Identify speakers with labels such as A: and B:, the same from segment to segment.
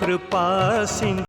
A: कृपा सिंधू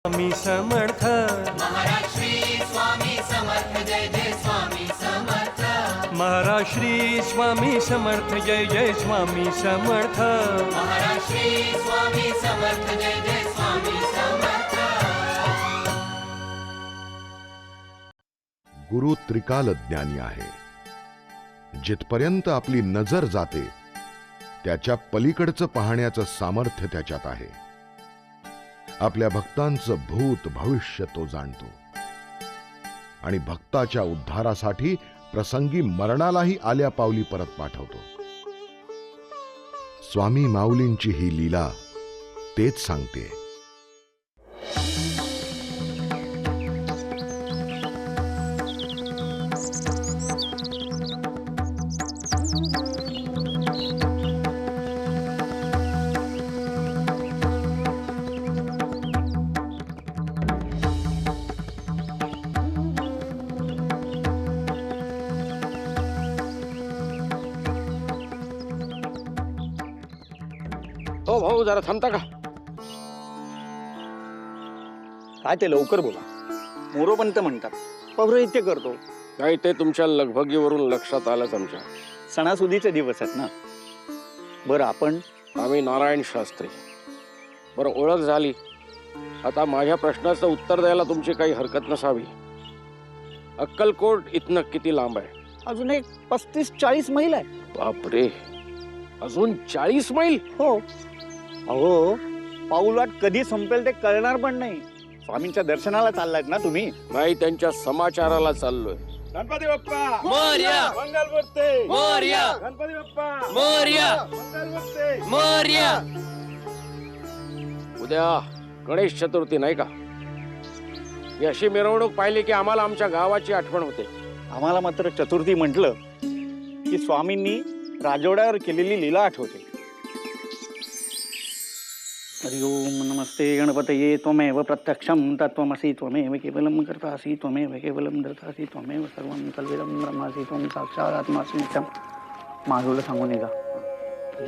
A: स्वामी समर्थ
B: महाराज श्री स्वामी समर्थ जय जय स्वामी समर्थ
A: महाराज श्री स्वामी समर्थ जय जय स्वामी समर्थ
B: महाराज श्री स्वामी समर्थ जय जय स्वामी समर्थ
C: गुरु त्रिकाल ज्ञानी आहे. जिथपर्यंत आपली नजर जाते त्याच्या पलीकडचं पाहण्याचं सामर्थ्य त्याच्यात आहे. आपल्या भक्तांचं भूत भविष्य तो जाणतो आणि भक्ताच्या उद्धारासाठी प्रसंगी मरणालाही आल्या पावली परत पाठवतो. स्वामी माऊलींची ही लीला तेच सांगते.
D: हो भाऊ जरा थांबता का?
E: काय ते लवकर बोला. मोरोपंत म्हणतात पौरोहित्य करतो.
D: नाही ते तुमच्या लगबगीवरून लक्षात आलंच आमच्या.
E: सणासुदीचे दिवस आहेत ना. बरं आपण
D: आम्ही नारायण शास्त्री. बरं ओळख झाली. आता माझ्या प्रश्नाचं उत्तर द्यायला तुमची काही हरकत नसावी. अक्कलकोट इथनं किती लांब आहे?
E: अजून एक 35-40 मैल आहे.
D: बापरे, अजून 40 मैल?
E: हो. अहो पाऊलवाट कधी संपेल ते कळणार पण नाही. स्वामींच्या दर्शनाला चाललात ना तुम्ही?
D: नाही, त्यांच्या समाचाराला चाललोय.
E: गणपती बाप्पा
B: मोरया
E: मंगलमूर्ती.
B: मोरया
E: गणपती बाप्पा
B: मोरया
E: मंगलमूर्ती.
B: मोरया.
D: उद्या गणेश चतुर्थी नाही का? ही अशी मिरवणूक पाहिली की आम्हाला आमच्या गावाची आठवण होते.
E: आम्हाला मात्र चतुर्थी म्हटलं की स्वामींनी राजवाड्यावर केलेली लीला आठवते. हरि ओम नमस्ते गणपतये त्वमेव प्रत्यक्षं तत्त्वमसि त्वमेव केवलं कर्तासि त्वमेव केवलं धर्तासि त्वमेव सर्वं कल्विदं ब्रह्मासि त्वं साक्षात् आत्मासि नित्यं. माधवला सांगून ये जा.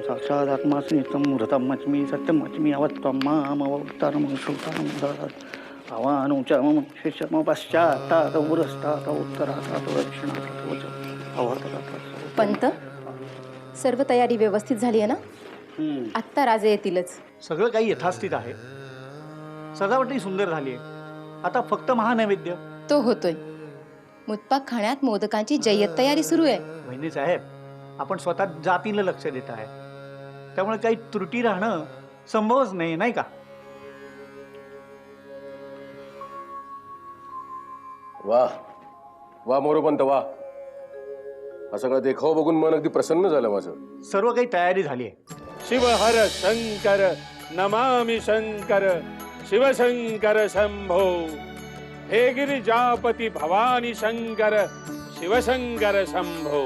E: साक्षात् आत्मासि नित्यं मृतं मच्मी सत्यं मच्मी अवत्वं माम अवतारं श्रोतारं ददात् आवानुच मम शिष्यम पश्चात्तात् पुरस्तात् उत्तरात् दक्षिणात् वच अवर्ततात्.
F: पंत, सर्व तयारी व्यवस्थित झाली आहे ना? आत्ता राजे येतीलच.
E: सगळं काही यथास्थित आहे. सजावटही सुंदर झाली आहे. आता फक्त महानैवेद्य
F: तो होतोय. मुतपाक खाण्यात मोदकांची जय्यत तयारी सुरू आहे.
E: वहिनी साहेब, आपण स्वतः जातीला लक्ष देत आहे. त्यामुळे काही त्रुटी राहणं संभवच नाही, नाही का?
D: वा वा मोरोपंत वा. हा सगळा देखाव बघून मन अगदी प्रसन्न झालं माझं.
E: सर्व काही तयारी झाली आहे.
G: शिव हर शंकर नमामि शंकर शिवशंकर शंभो. हे गिरिजापती भवानी शंकर शिवशंकर शंभो.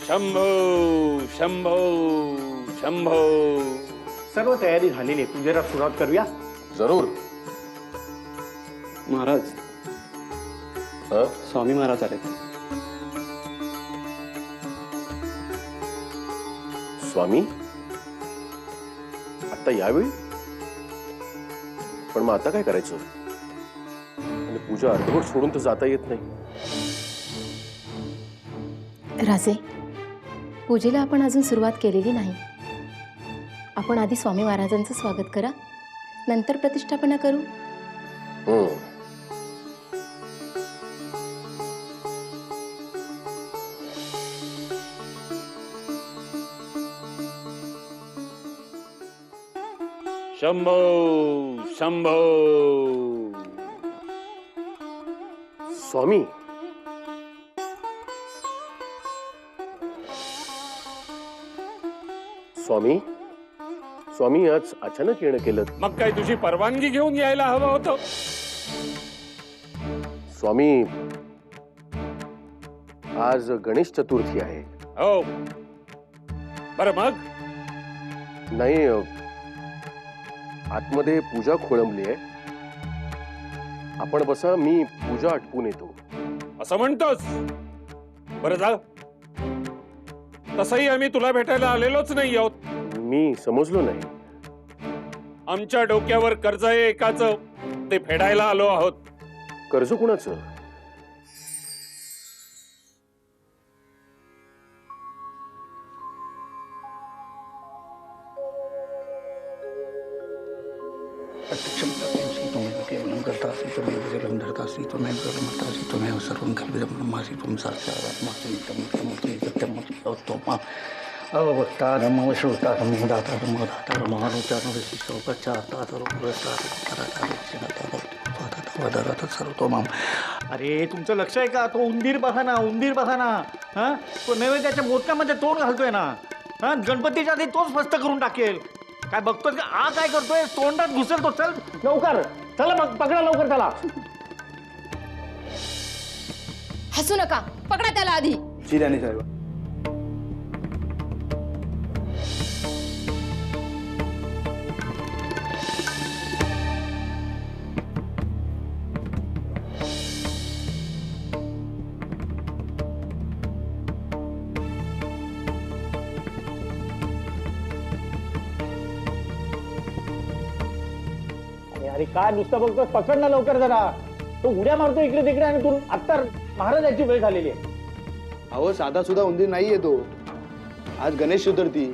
G: शंभो शंभो शंभो.
E: सर्व तयारी झालेली आहे. पूजेला सुरुवात करूया.
D: जरूर.
E: महाराज, स्वामी महाराज आले.
D: स्वामी आता यावेळी? पण मग आता काय करायचं? आणि पूजा अर्धवट सोडून तर जाता येत नाही.
F: राजे, पूजेला आपण अजून सुरुवात केलेली नाही. आपण आधी स्वामी महाराजांचं स्वागत करा. नंतर प्रतिष्ठापना करू.
D: हम्म.
G: शंभो शंभो.
D: स्वामी, स्वामी, स्वामी, आज अचानक येणं केलं.
G: मग काय तुझी परवानगी घेऊन यायला हवं होतं.
D: स्वामी, आज गणेश चतुर्थी आहे.
G: हो, बरं मग.
D: नाही, आतमध्ये पूजा खोळंबली आहे. आपण बसा, मी पूजा आटपून येतो.
G: असं म्हणतोस. बरं जा. तसंही आम्ही तुला भेटायला आलेलोच नाही आहोत.
D: मी समजलो नाही.
G: आमच्या डोक्यावर कर्ज आहे एकाचं, ते फेडायला आलो आहोत.
D: कर्ज कुणाचं?
E: प्रत्यक्षं तत्त्वमसि त्वमेव केवलं कर्तासि त्वमेव जगं धर्तासि त्वमेव सर्वमर्तासि त्वमेव सर्वं खल्विदं ब्रह्मासि त्वं साक्षात् आत्मासि त्वमसि सत्यमसि त्वम् अवक्तारम् अवश्रुतारम् उदातारम् अवधातारम् अनुचारम् सर्वतोमाम. अरे तुमचं लक्ष आहे का? तो उंदीर बघा ना, उंदीर बघा ना. हा, तो नैवेद्याच्या मोदकामध्ये तोंड घालतोय ना. हा, गणपतीच्या आधी तोच फस्त करून टाकेल. काय बघतोय का? आ काय करतोय? तोंडात घुसेल तो. चल लवकर, चला पकडा लवकर त्याला.
F: हसू नका, पकडा त्याला आधी.
E: शिराने साहेब. अरे काय नुसतं बघतो, पकड ना लवकर जरा. तो उड्या मारतो इकडे तिकडे आणि तू आत्ता महाराजाची वेळ झालेली आहे.
H: अहो साधा सुद्धा उंदीर नाहीये तो. आज गणेश चतुर्थी.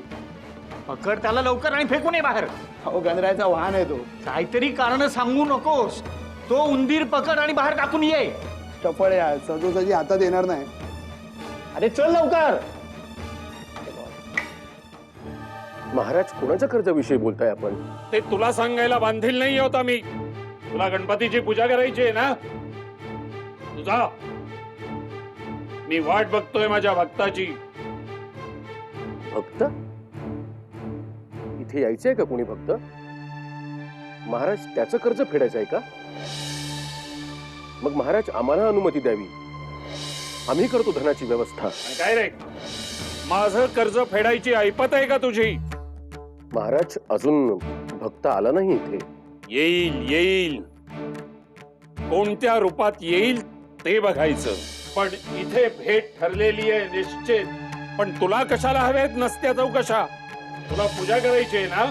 E: पकड त्याला लवकर आणि फेकून ये बाहेर.
H: अहो गणरायाचा वाहन आहे तो.
E: काहीतरी कारण सांगू नकोस. तो उंदीर पकड आणि बाहेर टाकून ये.
H: चपळ आहे, सहजासहजी हातात येणार नाही.
E: अरे चल लवकर.
D: महाराज, कोणाच्या कर्जाविषयी बोलताय आपण?
G: ते तुला सांगायला बांधील नाही होता मी. तुला गणपतीची पूजा करायची आहे ना, तुझा. मी वाट बघतोय माझ्या भक्ताची.
D: भक्त? इथे यायचंय का कोणी भक्त? महाराज, त्याचं कर्ज फेडायचं आहे का? मग महाराज, आम्हाला अनुमती द्यावी. आम्ही करतो धनाची व्यवस्था.
G: आणि काय रे, माझं कर्ज फेडायची ऐपत आहे का तुझी?
D: महाराज, अजून भक्त आला नाही इथे.
G: येईल येईल. कोणत्या रूपात येईल ते बघायचं. पण इथे भेट ठरलेली आहे निश्चित. पण तुला कशाला हवेत नसत्या चौकशा? तुला पूजा करायची आहे ना,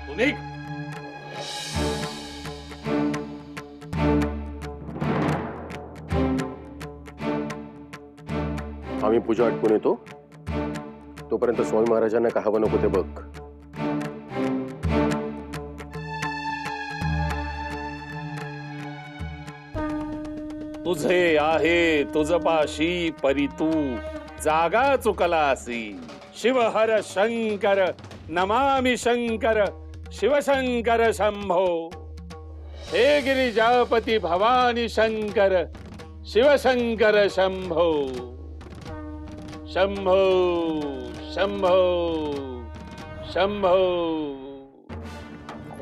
G: तू निघ.
D: आम्ही पूजा आटपून येतो. तोपर्यंत स्वामी महाराजांना का हवं नको ते बघ.
G: तुझे आहे तुझपाशी परी तू जागा चुकलासी. शिव हर शंकर नमामि शंकर शिवशंकर शंभो. हे गिरिजापती भवानी शंकर शिवशंकर शंभो. शंभो शंभो शंभो.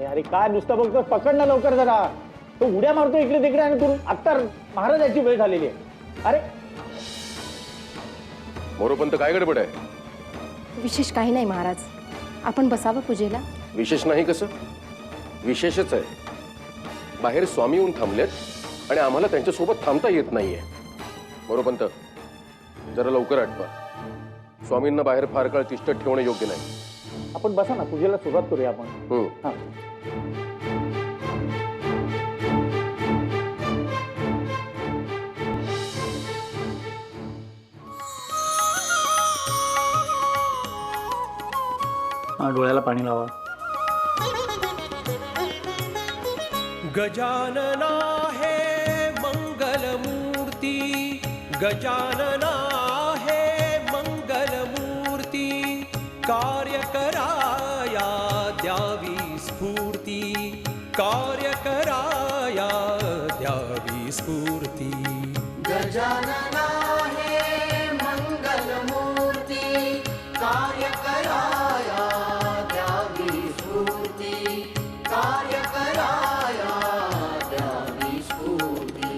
E: अरे काय नुसतं बघतो, पकड ना लवकर जरा. तो उड्या मारतो इकडे तिकडे आणि तू आत्ता महाराजाची वेळ झालेली आहे. अरे
D: मोरोपंत, काय गडबड आहे?
F: विशेष काही नाही महाराज, आपण बसावं पूजेला.
D: विशेष नाही कसं? विशेषच आहे. बाहेर स्वामी येऊन थांबलेत आणि आम्हाला त्यांच्यासोबत थांबता येत नाहीये. मोरोपंत, जरा लवकर आटवा. स्वामींना बाहेर फार काळ तिष्ठत ठेवणं योग्य नाही.
E: आपण बसा ना, पूजेला सुरुवात करूया आपण. हा. डोळ्याला पाणी लावा.
A: गजानना हे मंगलमूर्ती, गजानना हे मंगलमूर्ती, कार्य कराया द्यावी स्फूर्ती, कार्य कराया द्यावी स्फूर्ती.
B: गजानना हे मंगलमूर्ती, कार्य कराया द्यावी स्फूर्ती, कार्य कराया द्यावी स्फूर्ती.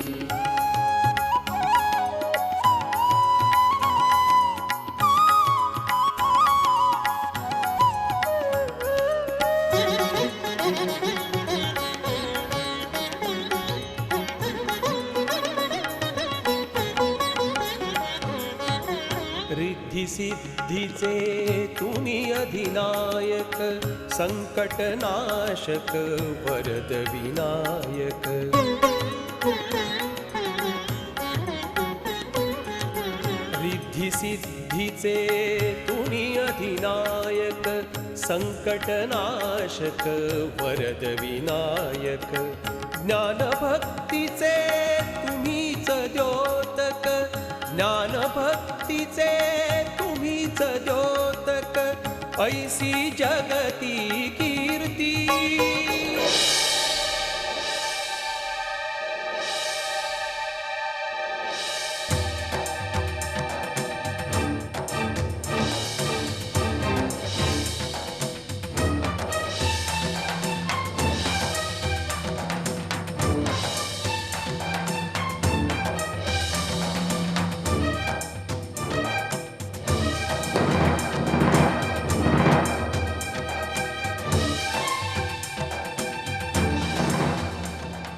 A: रिद्धी सिद्धीचे तुनी अधिनायक, संकटनाशक वरद विनायक. रिद्धी सिद्धीचे तुनी अधिनायक, संकटनाशक वरद विनायक. ज्ञानभक्तीचे तुम्हीच द्योतक, ज्ञानभक्तीचे तुम्हीच द्योतक, ऐसी जगती कीर्ती.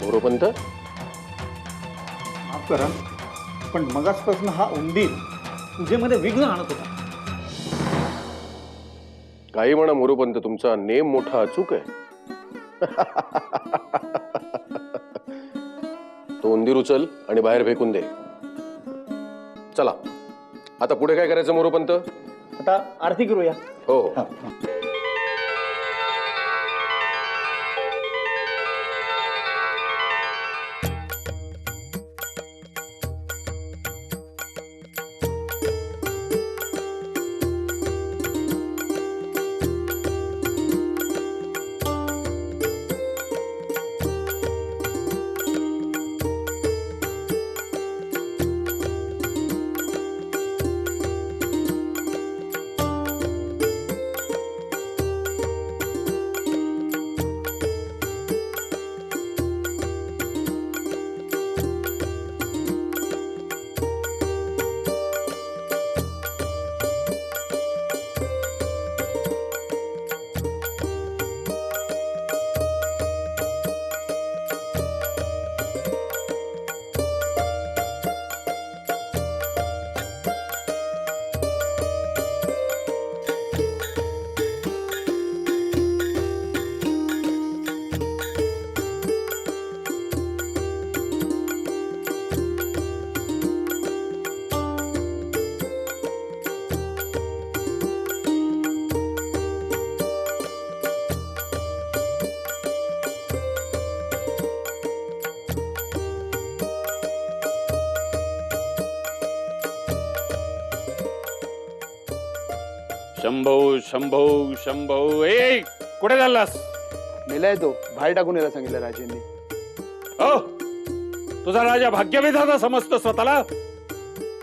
D: मोरोपंत,
E: माफ करा, पण मगासपासून हा उंदीर पूजेमध्ये विघ्न आणत होता.
D: काही म्हणा मोरोपंत, तुमचा नेम मोठा अचूक आहे. तो उंदीर उचल आणि बाहेर फेकून दे. चला, आता पुढे काय करायचं मोरोपंत?
E: आता आरती करूया.
D: हो हो.
G: शंभो शंभो शंभो. ए, कुठे चाललास?
H: मेलाय तो, बाहेर टाकून यायला सांगितलं राजेंनी.
G: ओ, तुझा राजा भाग्यविधाता समजतो स्वतःला?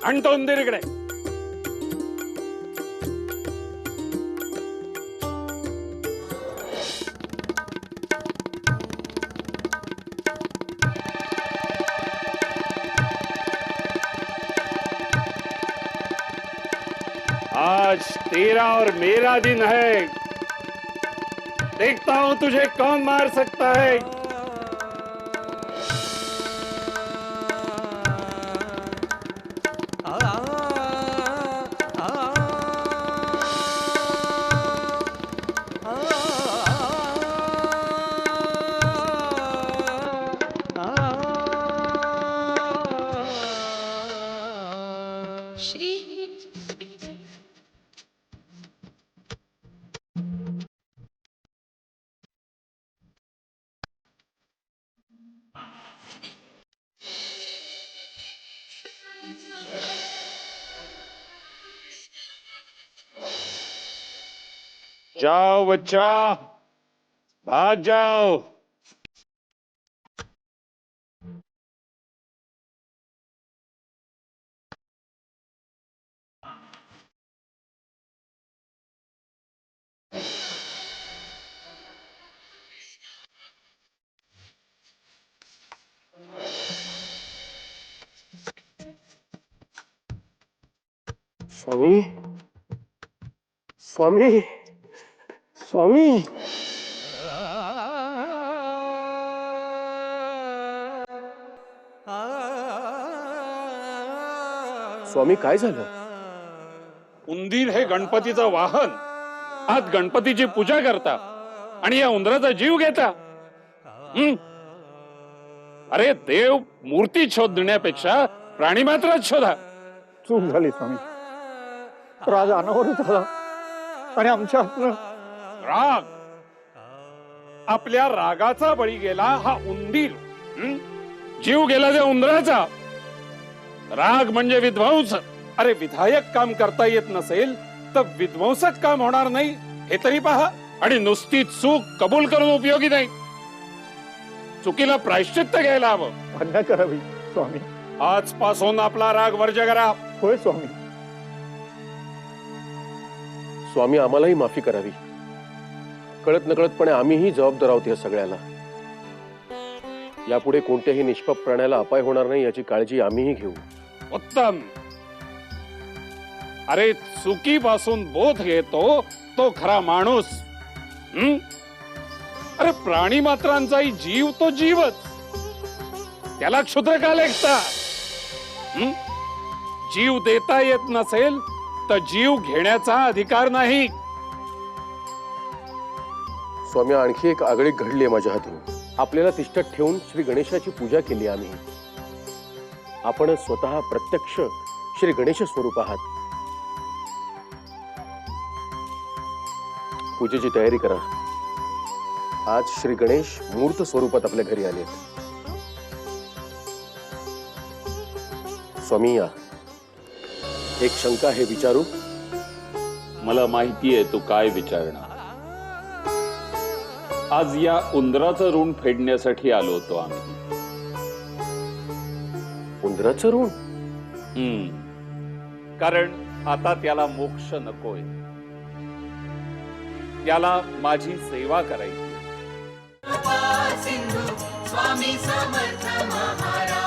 G: आणतो उंदीर इकडे. आज तेरा और मेरा दिन है. देखता हूं तुझे कौन मार सकता है. जाओ बच्चा, भाग जाओ.
D: स्वामी स्वामी स्वामी स्वामी काय झालं?
G: उंदीर हे गणपतीचं वाहन. आज गणपतीची पूजा करता आणि या उंदराचा जीव घेता. अरे देव मूर्ती शोधण्यापेक्षा प्राणी मात्रच शोधा.
E: चूक झाली स्वामी. राज अनावरित झाला आणि आमच्या हातनं
G: राग, आपल्या रागाचा बळी गेला हा उंदीर. जीव गेला त्या उंदराचा. राग म्हणजे विध्वंस. अरे विधायक काम करता येत नसेल तर विध्वंसक काम होणार नाही हे तरी पहा. आणि नुसती चूक कबूल करून उपयोगी नाही. चुकीला प्रायश्चित्त घ्यायला हवं.
E: आज्ञा करावी स्वामी.
G: आजपासून आपला राग वर्ज करा.
E: होय स्वामी.
D: स्वामी आम्हालाही माफी करावी. कळत नकळतपणे आम्हीही जबाबदार आहोत या सगळ्याला. यापुढे कोणत्याही निष्पाप प्राण्याला अपाय होणार नाही याची काळजी आम्हीही घेऊ.
G: उत्तम. अरे चुकीपासून बोध घेतो तो खरा माणूस. अरे प्राणी मात्रांचाही जीव तो जीवच. त्याला क्षुद्र का लेखता? जीव देता येत नसेल तर जीव घेण्याचा अधिकार नाही.
D: स्वामी आणखी एक आगळीक घडली माझ्या हातून. आपल्याला तिष्ठत ठेवून श्री गणेशाची पूजा केली आम्ही. आपण स्वतः प्रत्यक्ष श्री गणेश स्वरूप आहात. पूजेची तयारी करा. आज श्री गणेश मूर्त स्वरूपात आपल्या घरी आलेत. स्वामी या. एक शंका आहे विचारू?
G: मला माहितीये तू काय विचारणार. आज या उंदराचं ऋण फेडण्यासाठी आलो होतो आम्ही.
D: उंदराचं ऋण?
G: कारण आता त्याला मोक्ष नकोय. त्याला माझी सेवा करायची.
B: कृपा सिंधू स्वामी समर्थ महाराज.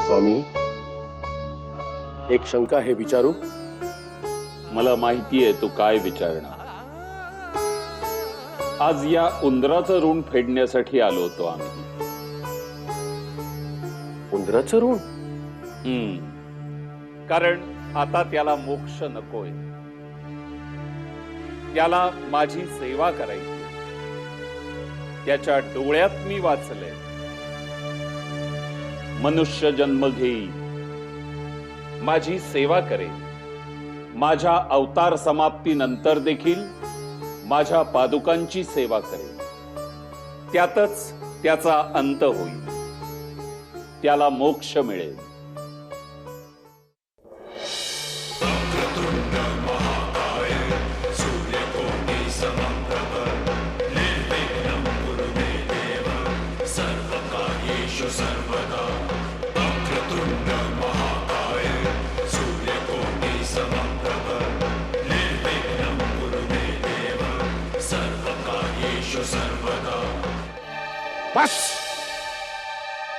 D: स्वामी एक शंका आहे विचारू?
G: मला माहितीये तू काय विचारणार. आज या उंदराचं ऋण फेडण्यासाठी आलो होतो आम्ही.
D: उंदराचं ऋण?
G: कारण आता त्याला मोक्ष नकोय. त्याला माझी सेवा करायची. त्याच्या डोळ्यात मी वाचले, मनुष्य जन्म घेई, माझी सेवा करेल. माझ्या अवतार समाप्तीनंतर देखील माझ्या पादुकांची सेवा करेल. त्यातच त्याचा अंत होईल. त्याला मोक्ष मिळेल.
I: सर्वकार्येषु सर्वदा वक्रतुण्ड महाकाय
G: बस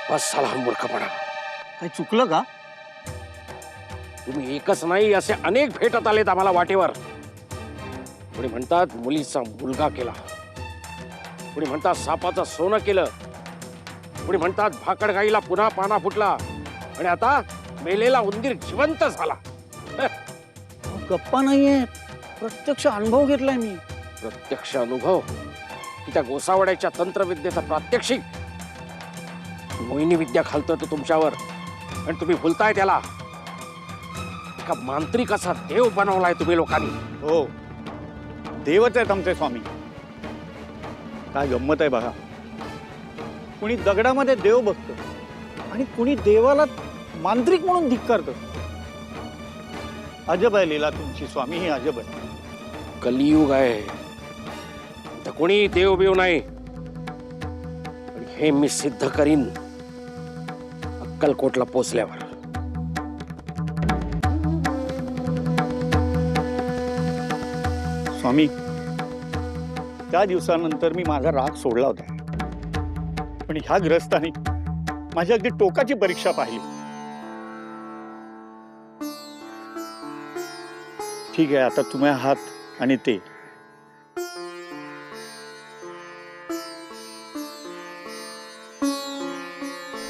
G: बस झाला हा मूर्खपणा.
E: काही चुकलं का?
G: तुम्ही एकच नाही असे अनेक भेटत आलेत आम्हाला वाटेवर. कोणी म्हणतात मुलीचा मुलगा केला, कोणी म्हणतात सापाचं सोनं केलं, कोणी म्हणतात भाकड गाईला पुन्हा पाना फुटला आणि आता मेलेला उंदीर जिवंत झाला.
E: गप्पा नाहीये, प्रत्यक्ष अनुभव घेतलाय मी.
G: प्रत्यक्ष अनुभव की त्या गोसावड्याच्या तंत्रविद्येचा प्रात्यक्षिक? मोहिनी विद्या घालतोय तो तुमच्यावर आणि तुम्ही भुलताय त्याला. एका मांत्रिकाचा देव बनवलाय तुम्ही लोकांनी.
E: हो, देवच आहेत आमचे स्वामी. काय गंमत आहे बघा, कुणी दगडामध्ये देव बघतं आणि कुणी देवाला मांत्रिक म्हणून धिक्कारतं. अजब आहे लीला तुमची स्वामी, ही अजब आहे.
G: कलियुग आहे, तर कोणी देव बिव नाही. पण हे मी सिद्ध करीन अक्कलकोटला पोचल्यावर.
E: स्वामी, त्या दिवसानंतर मी माझा राग सोडला होता, पण ह्या ग्रस्ताने माझी अगदी टोकाची परीक्षा पाहिली. ठीक आहे, आता तुम्ही आहात आणि ते.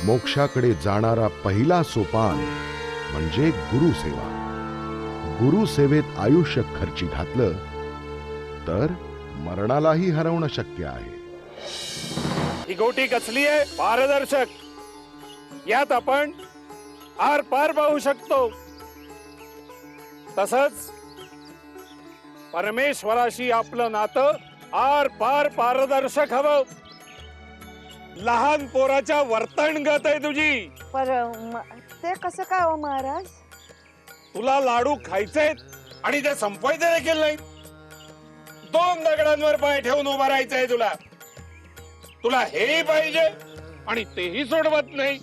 C: मोक्षाकडे जाणारा पहिला सोपान म्हणजे गुरुसेवा. गुरुसेवेत आयुष्य खर्ची घातलं तर मरणालाही हरवणं शक्य आहे.
G: ही गोटी कसली आहे? पारदर्शक. यात आपण आर पार पाहू शकतो. तसंच परमेश्वराशी आपलं नातं आर पार पारदर्शक हवं. लहान पोराच्या वर्तणगत आहे तुझी.
I: ते कसं काय हो महाराज?
G: तुला लाडू खायचेत आणि ते संपवायचे देखील नाही. 2 दगडांवर पाय ठेवून उभा राहायचंय तुला. तुला हेही पाहिजे आणि तेही सोडवत नाही.